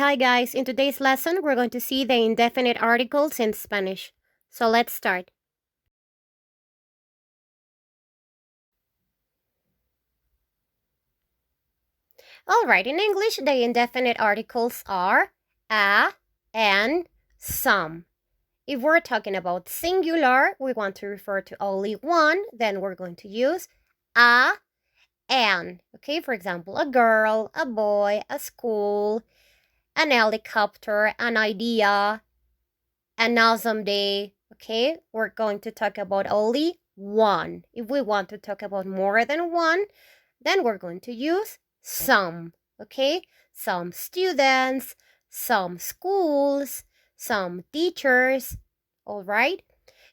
Hi guys. In today's lesson, we're going to see the indefinite articles in Spanish. So let's start. All right, in English, the indefinite articles are a, and, some. If we're talking about singular, we want to refer to only one, then we're going to use a, an. Okay, for example, a girl, a boy, a school, an helicopter, an idea, an awesome day. Okay, we're going to talk about only one. If we want to talk about more than one, then we're going to use some. Okay, some students, some schools, some teachers. All right,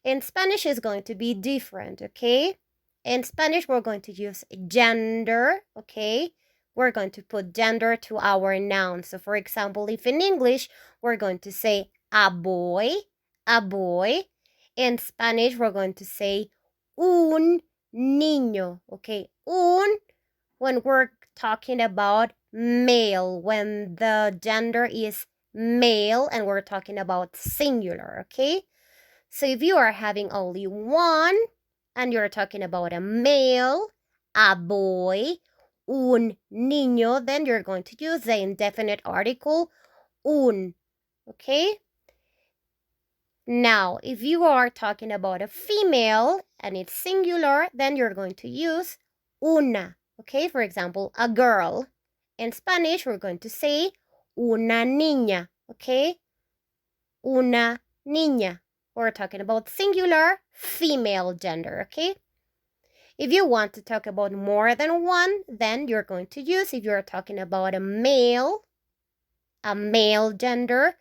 in Spanish is going to be different. Okay, in Spanish we're going to use gender. Okay, we're going to put gender to our noun. So for example, if in English we're going to say a boy, a boy. In Spanish, we're going to say un niño, okay? Un, when we're talking about male, when the gender is male and we're talking about singular, okay? So if you are having only one and you're talking about a male, a boy, un niño, then you're going to use the indefinite article un, okay? Now, if you are talking about a female and it's singular, then you're going to use una. Okay, for example, a girl. In Spanish, we're going to say una niña. Okay, una niña. We're talking about singular female gender. Okay, if you want to talk about more than one, then you're going to use, if you're talking about a male gender,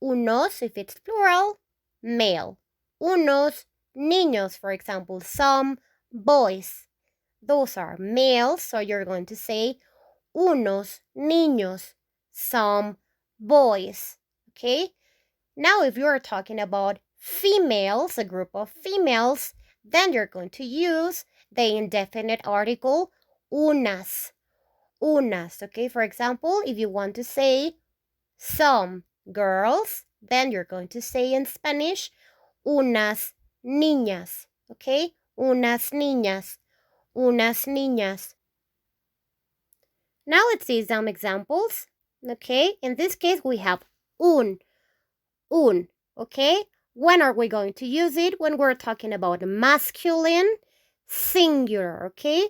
unos, if it's plural, male. Unos niños, for example, some boys. Those are males, so you're going to say unos niños, some boys. Okay? Now, if you're talking about females, a group of females, then you're going to use the indefinite article unas. Unas, okay? For example, if you want to say some girls, then you're going to say in Spanish, unas niñas, okay? Unas niñas, unas niñas. Now let's see some examples, okay? In this case, we have un, okay? When are we going to use it? When we're talking about masculine, singular, okay?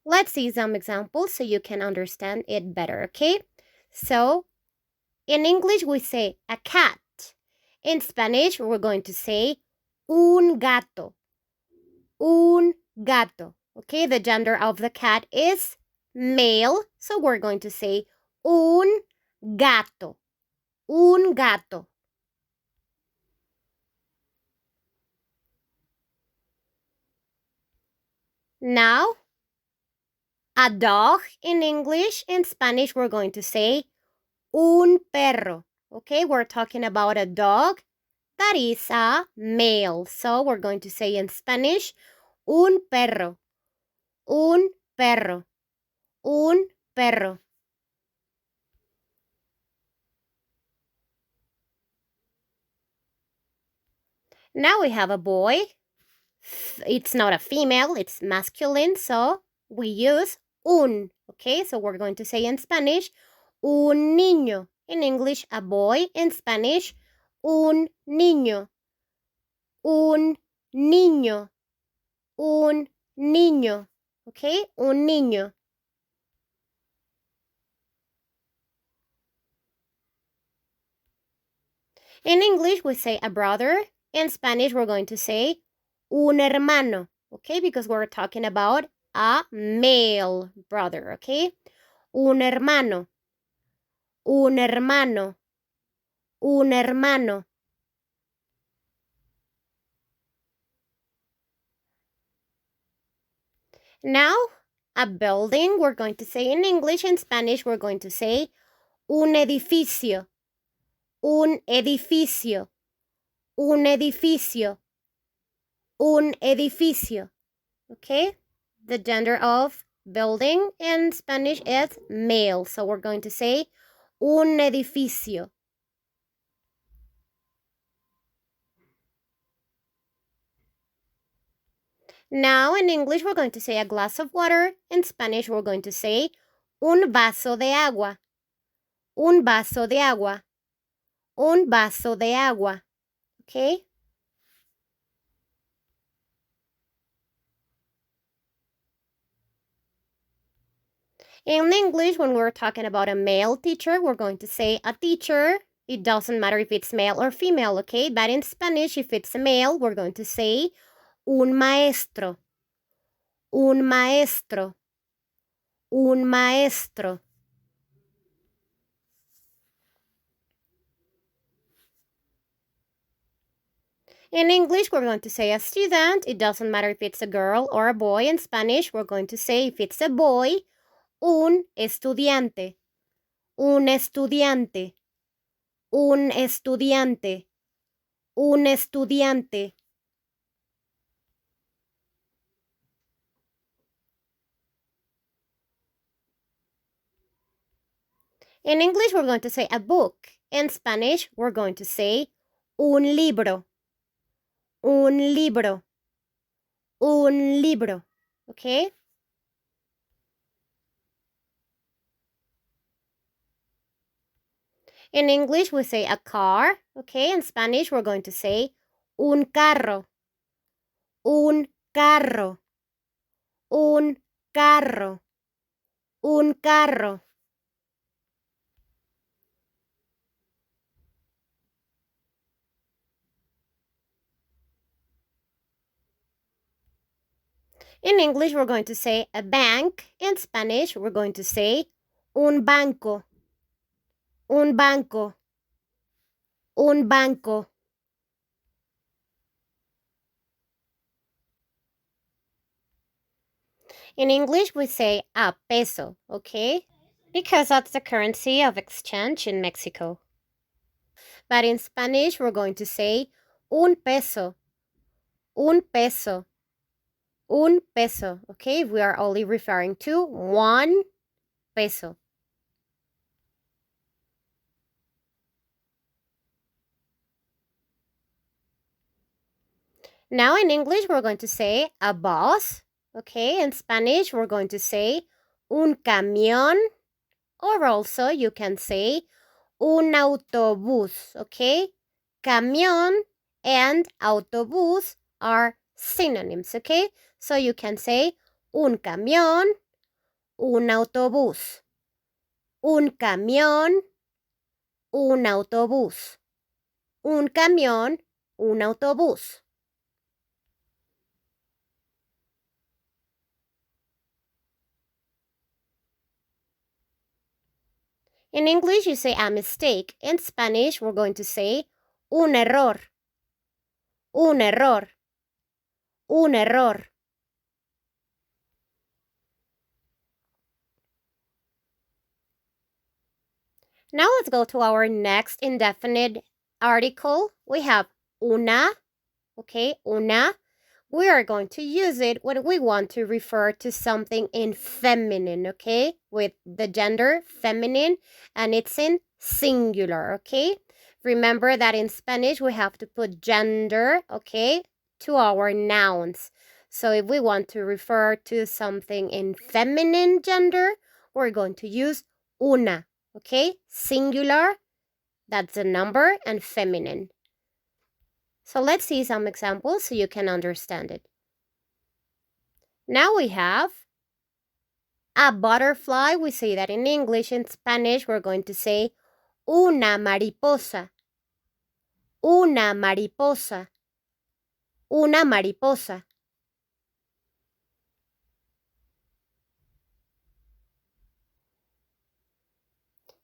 Let's see some examples so you can understand it better, okay? So, in English, we say a cat. In Spanish, we're going to say un gato. Un gato. Okay, the gender of the cat is male, so we're going to say un gato. Un gato. Now, a dog in English. In Spanish, we're going to say un perro. Okay, we're talking about a dog that is a male. So we're going to say in Spanish, un perro. Un perro. Un perro. Now we have a boy. It's not a female, it's masculine, so we use un. Okay, so we're going to say in Spanish, un niño. In English, a boy. In Spanish, un niño. Un niño. Un niño. Okay, un niño. In English, we say a brother. In Spanish, we're going to say un hermano. Okay, because we're talking about a male brother. Okay, un hermano. Un hermano. Un hermano. Now, a building, we're going to say in English. In Spanish, we're going to say un edificio. Un edificio. Un edificio. Un edificio. Okay? The gender of Building in Spanish is male. So we're going to say un edificio. Now in English, we're going to say a glass of water. In Spanish, we're going to say un vaso de agua. Un vaso de agua. Un vaso de agua. Okay? In English, when we're talking about a male teacher, we're going to say a teacher. It doesn't matter if it's male or female, okay? But in Spanish, if it's a male, we're going to say un maestro. Un maestro. Un maestro. In English, we're going to say a student. It doesn't matter if it's a girl or a boy. In Spanish, we're going to say if it's a boy, un estudiante. Un estudiante. Un estudiante. Un estudiante. In English, we're going to say a book. In Spanish, we're going to say un libro. Un libro. Un libro. Okay? In English, we say a car. Okay? In Spanish, we're going to say un carro. Un carro. Un carro. Un carro. In English, we're going to say a bank. In Spanish, we're going to say un banco. Un banco. Un banco. In English, we say a peso, okay? Because that's the currency of exchange in Mexico. But in Spanish, we're going to say un peso. Un peso. Un peso, okay? We are only referring to 1 peso. Now in English, we're going to say a bus, okay? In Spanish, we're going to say un camión, or also you can say un autobús, okay? Camión and autobús are synonyms, okay? So you can say un camión, un autobús. Un camión, un autobús. Un camión, un autobús. In English, you say a mistake. In Spanish, we're going to say un error. Un error. Un error. Now let's go to our next indefinite article. We have una, okay, una. We are going to use it when we want to refer to something in feminine, okay, with the gender feminine, and it's in singular, okay? Remember that in Spanish we have to put gender, okay, to our nouns. So if we want to refer to something in feminine gender, we're going to use una, okay? Singular, that's a number, and feminine. So let's see some examples so you can understand it. Now we have a butterfly. We say that in English. In Spanish, we're going to say una mariposa. Una mariposa. Una mariposa.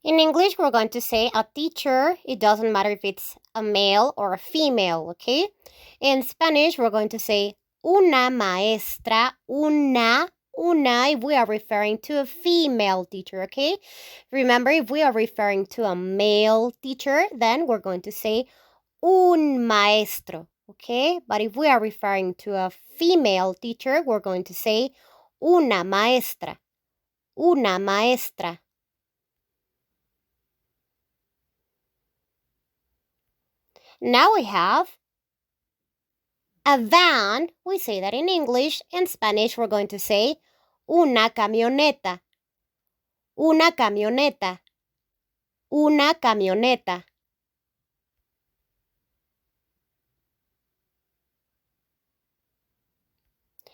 In English, we're going to say a teacher. It doesn't matter if it's a male or a female, okay? In Spanish, we're going to say una maestra, una, if we are referring to a female teacher, okay? Remember, if we are referring to a male teacher, then we're going to say un maestro, okay? But if we are referring to a female teacher, we're going to say Una maestra. Una maestra. Now we have a van. We say that in English. In Spanish, we're going to say una camioneta. Una camioneta. Una camioneta.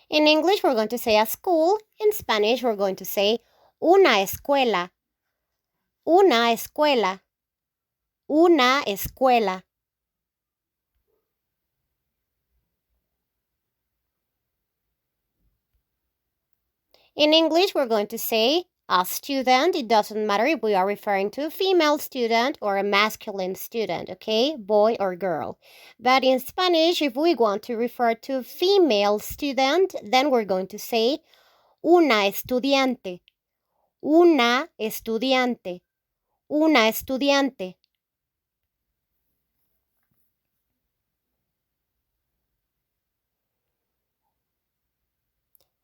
In English, we're going to say a school. In Spanish, we're going to say una escuela. Una escuela. Una escuela. In English, we're going to say a student. It doesn't matter if we are referring to a female student or a masculine student, okay? Boy or girl. But in Spanish, if we want to refer to a female student, then we're going to say una estudiante. Una estudiante. Una estudiante.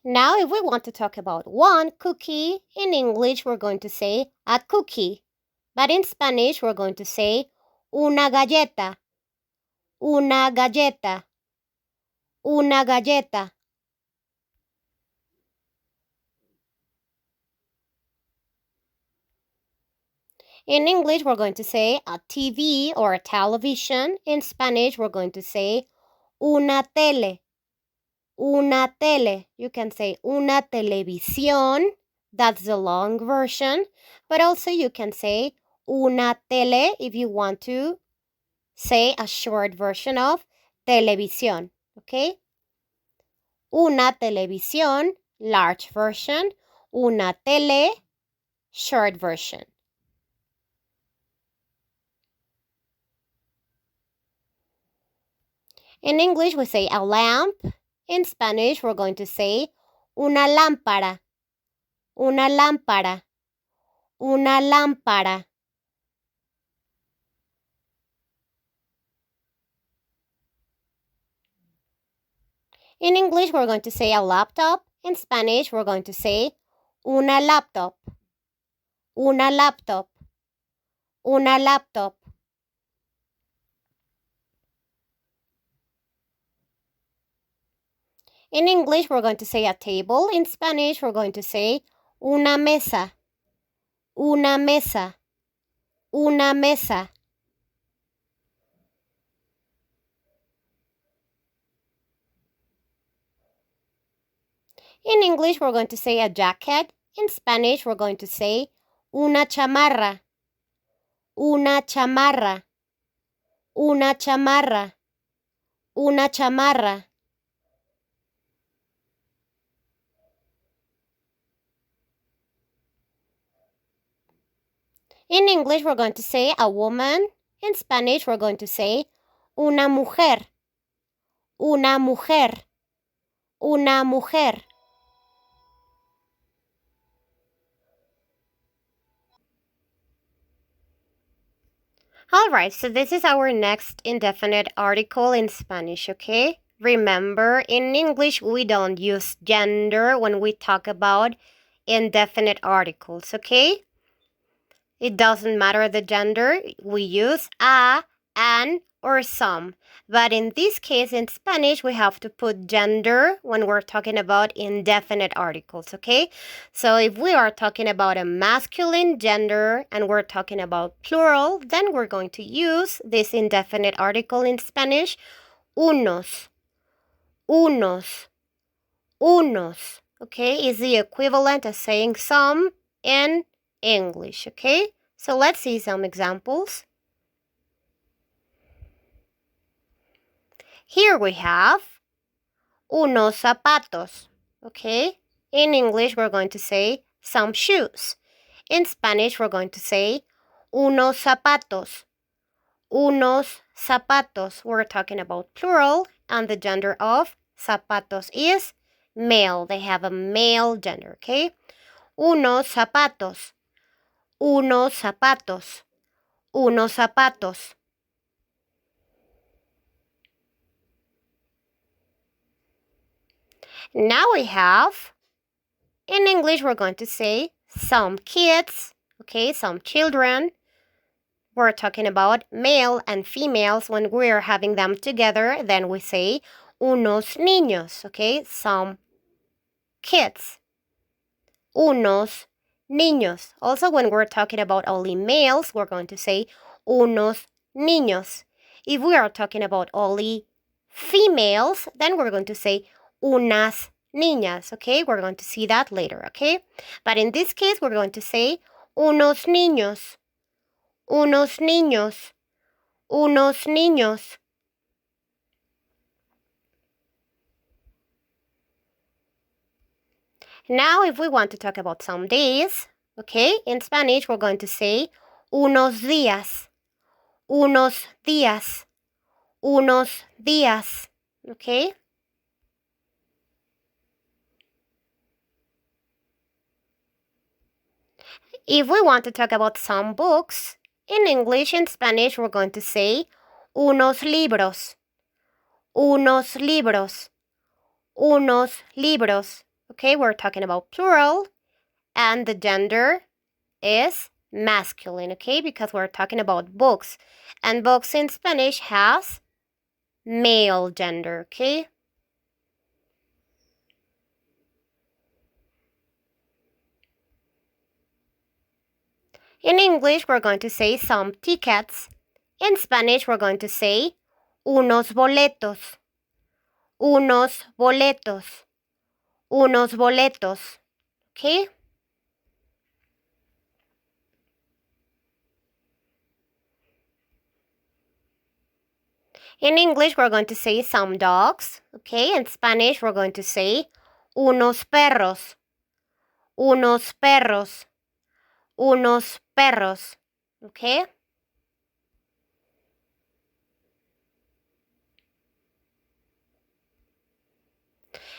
Now, if we want to talk about one cookie, in English, we're going to say a cookie. But in Spanish, we're going to say una galleta. Una galleta. Una galleta. In English, we're going to say a TV or a television. In Spanish, we're going to say una tele. Una tele. You can say una televisión. That's the long version. But also you can say una tele if you want to say a short version of televisión. Okay? Una televisión, large version. Una tele, short version. In English, we say a lamp. In Spanish, we're going to say una lámpara. Una lámpara. Una lámpara. In English, we're going to say a laptop. In Spanish, we're going to say una laptop. Una laptop. Una laptop. In English, we're going to say a table. In Spanish, we're going to say una mesa. Una mesa. Una mesa. In English, we're going to say a jacket. In Spanish, we're going to say una chamarra. Una chamarra. Una chamarra. Una chamarra. In English, we're going to say a woman. In Spanish, we're going to say una mujer. Una mujer. Una mujer. Alright, so this is our next indefinite article in Spanish, okay? Remember, in English, we don't use gender when we talk about indefinite articles, okay? It doesn't matter the gender, we use a, an, or some. But in this case, in Spanish, we have to put gender when we're talking about indefinite articles, okay? So if we are talking about a masculine gender and we're talking about plural, then we're going to use this indefinite article in Spanish, unos. Unos. Unos. Okay, is the equivalent of saying some in English, okay? So let's see some examples. Here we have unos zapatos, okay? In English, we're going to say some shoes. In Spanish, we're going to say unos zapatos. Unos zapatos. We're talking about plural, and the gender of zapatos is male. They have a male gender, okay? Unos zapatos. Unos zapatos. Unos zapatos. Now we have In English, we're going to say some kids, okay, some children. We're talking about male and females. When we're having them together, then we say unos niños, okay, some kids. Unos niños. Also, when we're talking about only males, we're going to say unos niños. If we are talking about only females, then we're going to say unas niñas, okay? We're going to see that later, okay? But in this case, we're going to say unos niños, unos niños, unos niños. Now, if we want to talk about some days, okay, in Spanish, we're going to say unos días, unos días, unos días, okay? If we want to talk about some books, in English and Spanish, we're going to say unos libros, unos libros, unos libros, okay? We're talking about plural, and the gender is masculine, okay? Because we're talking about books, and books in Spanish has male gender, okay? In English, we're going to say some tickets. In Spanish, we're going to say unos boletos, unos boletos, unos boletos, okay? In English, we're going to say some dogs, okay? In Spanish, we're going to say unos perros, unos perros, unos perros, okay?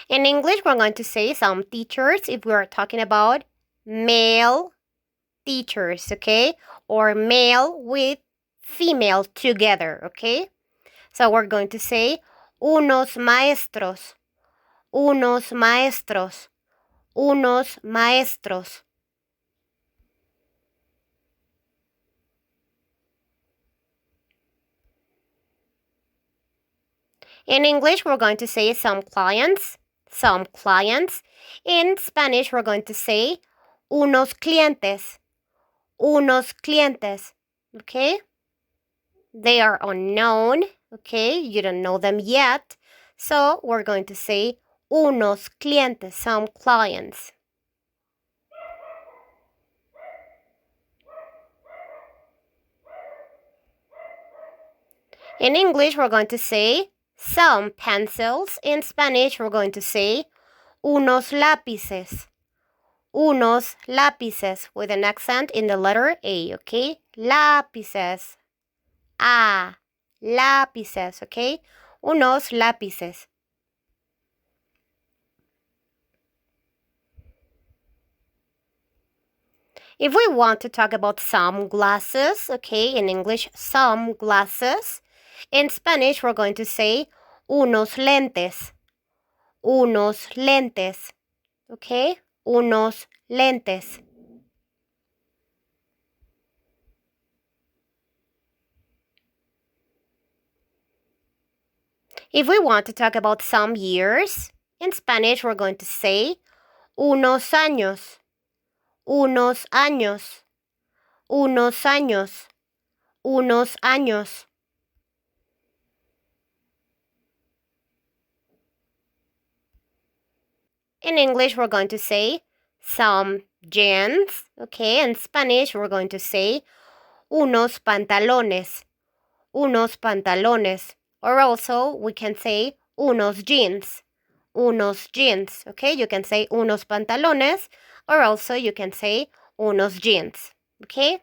In English, we're going to say some teachers if we are talking about male teachers, okay? Or male with female together, okay? So we're going to say unos maestros, unos maestros, unos maestros. In English, we're going to say some clients, some clients. In Spanish, we're going to say unos clientes, unos clientes, okay? They are unknown, okay? You don't know them yet. So we're going to say unos clientes, some clients. In English, we're going to say some pencils. In Spanish, we're going to say unos lápices, unos lápices, with an accent in the letter A, okay? Lápices. Ah, lápices, okay? Unos lápices. If we want to talk about some glasses, okay, in English, some glasses. In Spanish, we're going to say unos lentes, unos lentes, okay? Unos lentes. If we want to talk about some years, in Spanish, we're going to say unos años, unos años, unos años, unos años. In English, we're going to say some jeans, okay? In Spanish, we're going to say unos pantalones, unos pantalones. Or also, we can say unos jeans, okay? You can say unos pantalones, or also you can say unos jeans, okay?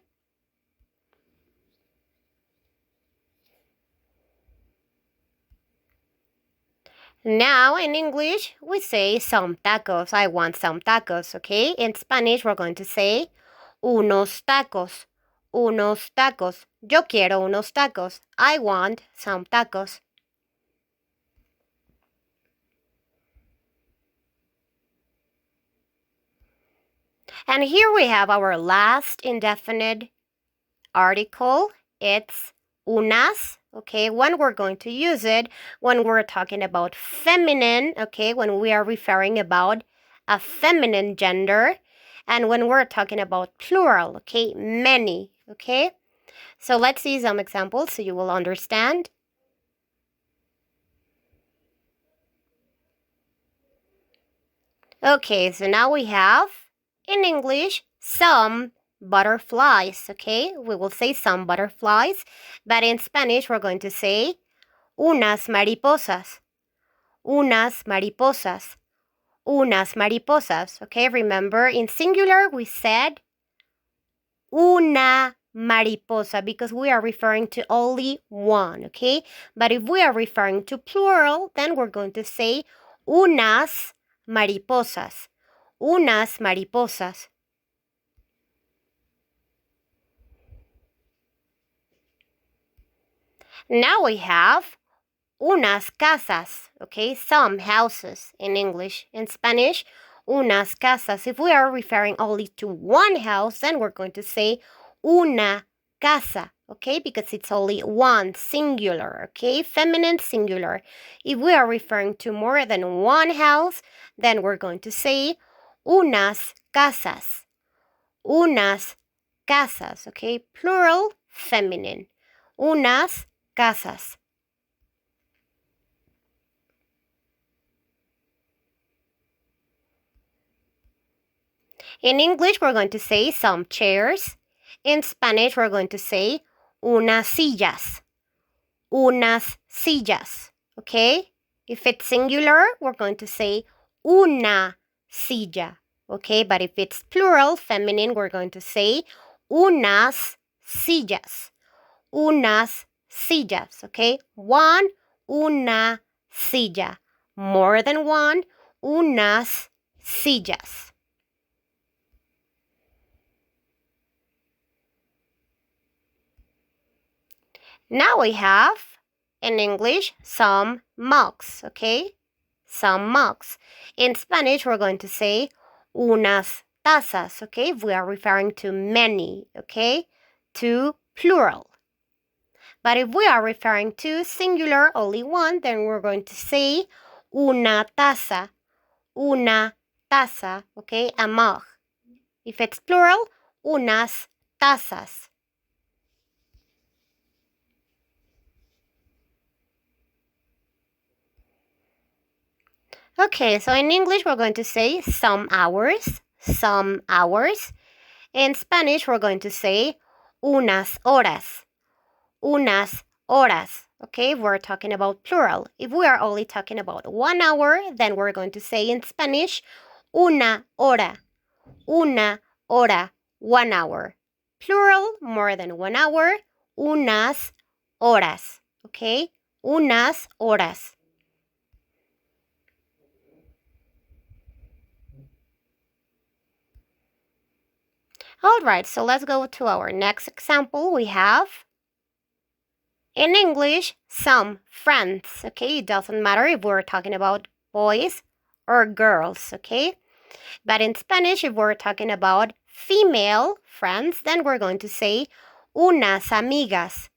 Now, in English, we say some tacos. I want some tacos, okay? In Spanish, we're going to say unos tacos, unos tacos. Yo quiero unos tacos. I want some tacos. And here we have our last indefinite article. It's unas, okay? When we're going to use it, when we're talking about feminine, okay? When we are referring about a feminine gender, and when we're talking about plural, okay? Many, okay? So let's see some examples so you will understand. Okay, so now we have, in English, some butterflies, okay? We will say some butterflies, but in Spanish, we're going to say unas mariposas, unas mariposas, unas mariposas, okay? Remember, in singular, we said una mariposa because we are referring to only one, okay? But if we are referring to plural, then we're going to say unas mariposas, unas mariposas. Now we have unas casas, okay? Some houses in English. In Spanish, unas casas. If we are referring only to one house, then we're going to say una casa, okay? Because it's only one, singular, okay? Feminine singular. If we are referring to more than one house, then we're going to say unas casas, unas casas, okay? Plural, feminine. Unas casas. In English, we're going to say some chairs. In Spanish, we're going to say unas sillas. Unas sillas. Okay? If it's singular, we're going to say una silla. Okay? But if it's plural, feminine, we're going to say unas sillas. Unas sillas. Okay? One, una silla. More than one, unas sillas. Now we have, in English, some mugs, okay? Some mugs. In Spanish, we're going to say unas tazas, okay? We are referring to many, okay? To plural. But if we are referring to singular, only one, then we're going to say una taza, okay? A mug. If it's plural, unas tazas. Okay, so in English, we're going to say some hours, some hours. In Spanish, we're going to say unas horas, unas horas. Okay, we're talking about plural. If we are only talking about 1 hour, then we're going to say in Spanish, una hora, 1 hour. Plural, more than 1 hour, unas horas. Okay, unas horas. All right, so let's go to our next example. We have, in English, some friends, okay? It doesn't matter if we're talking about boys or girls, okay? But in Spanish, if we're talking about female friends, then we're going to say unas amigas,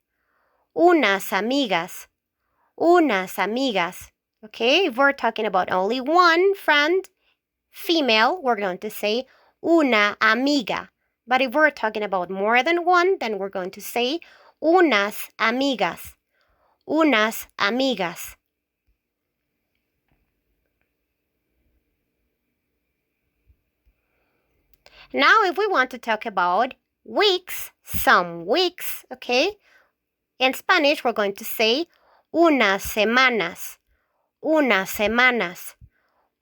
unas amigas, unas amigas, okay? If we're talking about only one friend, female, we're going to say una amiga. But if we're talking about more than one, then we're going to say unas amigas, unas amigas. Now, if we want to talk about weeks, some weeks, okay? In Spanish, we're going to say unas semanas, unas semanas,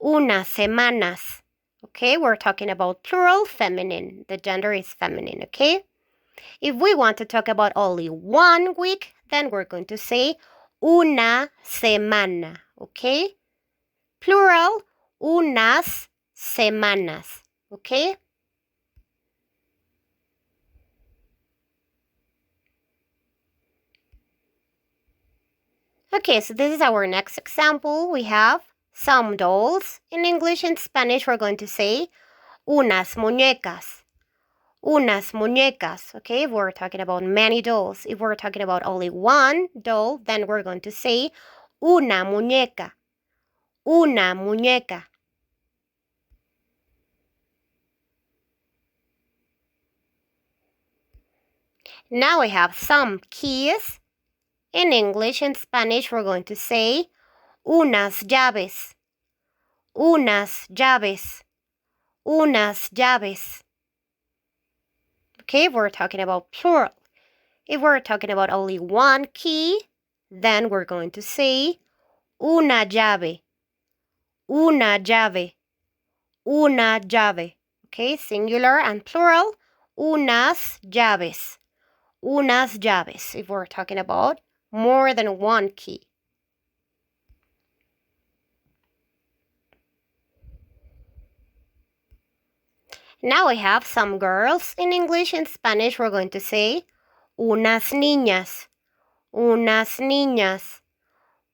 unas semanas. Okay, we're talking about plural feminine. The gender is feminine, okay? If we want to talk about only 1 week, then we're going to say una semana, okay? Plural, unas semanas, okay? Okay, so this is our next example. We have some dolls. In English and Spanish, we're going to say unas muñecas. Unas muñecas, okay? If we're talking about many dolls. If we're talking about only one doll, then we're going to say una muñeca. Una muñeca. Now we have some keys. In English and Spanish, we're going to say unas llaves. Unas llaves. Unas llaves. Okay, if we're talking about plural. If we're talking about only one key, then we're going to say una llave. Una llave. Una llave. Okay, singular and plural. Unas llaves. Unas llaves. If we're talking about more than one key. Now we have some girls. In English and Spanish, we're going to say unas niñas. Unas niñas.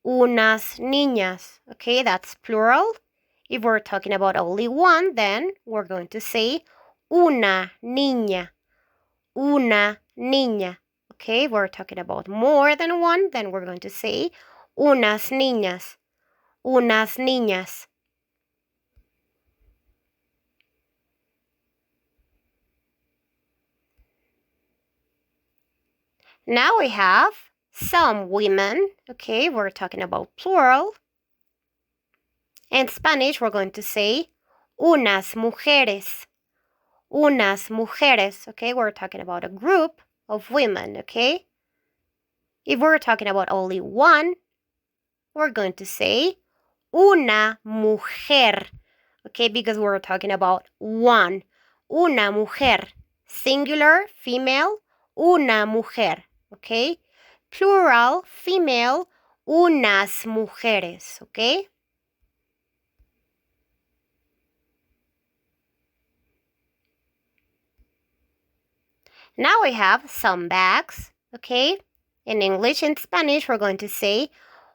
Unas niñas. Okay, that's plural. If we're talking about only one, then we're going to say una niña. Una niña. Okay, if we're talking about more than one, then we're going to say unas niñas. Unas niñas. Now we have some women. Okay, we're talking about plural. In Spanish, we're going to say unas mujeres. Unas mujeres. Okay, we're talking about a group of women. Okay, if we're talking about only one, we're going to say una mujer. Okay, because we're talking about one. Una mujer. Singular, female, una mujer. Okay, plural, female, unas mujeres. Okay. Now we have some bags. Okay, in English and Spanish, we're going to say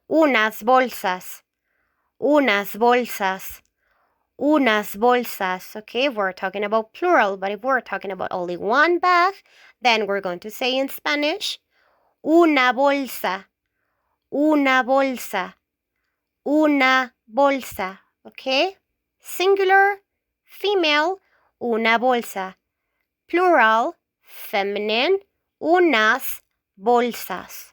unas bolsas. Unas bolsas. Unas bolsas. Okay, we're talking about plural, but if we're talking about only one bag, then we're going to say in Spanish una bolsa. Una bolsa. Una bolsa. Okay, singular, female, una bolsa. Plural, feminine, unas bolsas.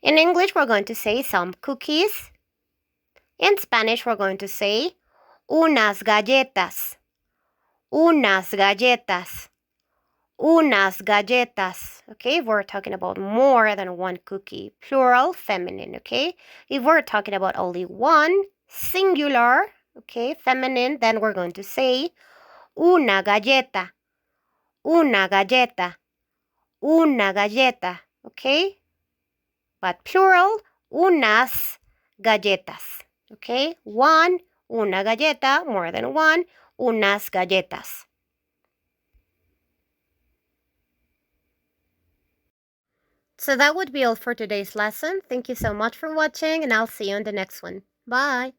In English, we're going to say some cookies. In Spanish, we're going to say unas galletas. Unas galletas. Unas galletas. Okay, if we're talking about more than one cookie, plural, feminine. Okay, if we're talking about only one, singular, okay, feminine, then we're going to say una galleta. Una galleta. Una galleta. Okay, but plural, unas galletas. Okay, one, una galleta, more than one, unas galletas. So that would be all for today's lesson. Thank you so much for watching, and I'll see you in the next one. Bye!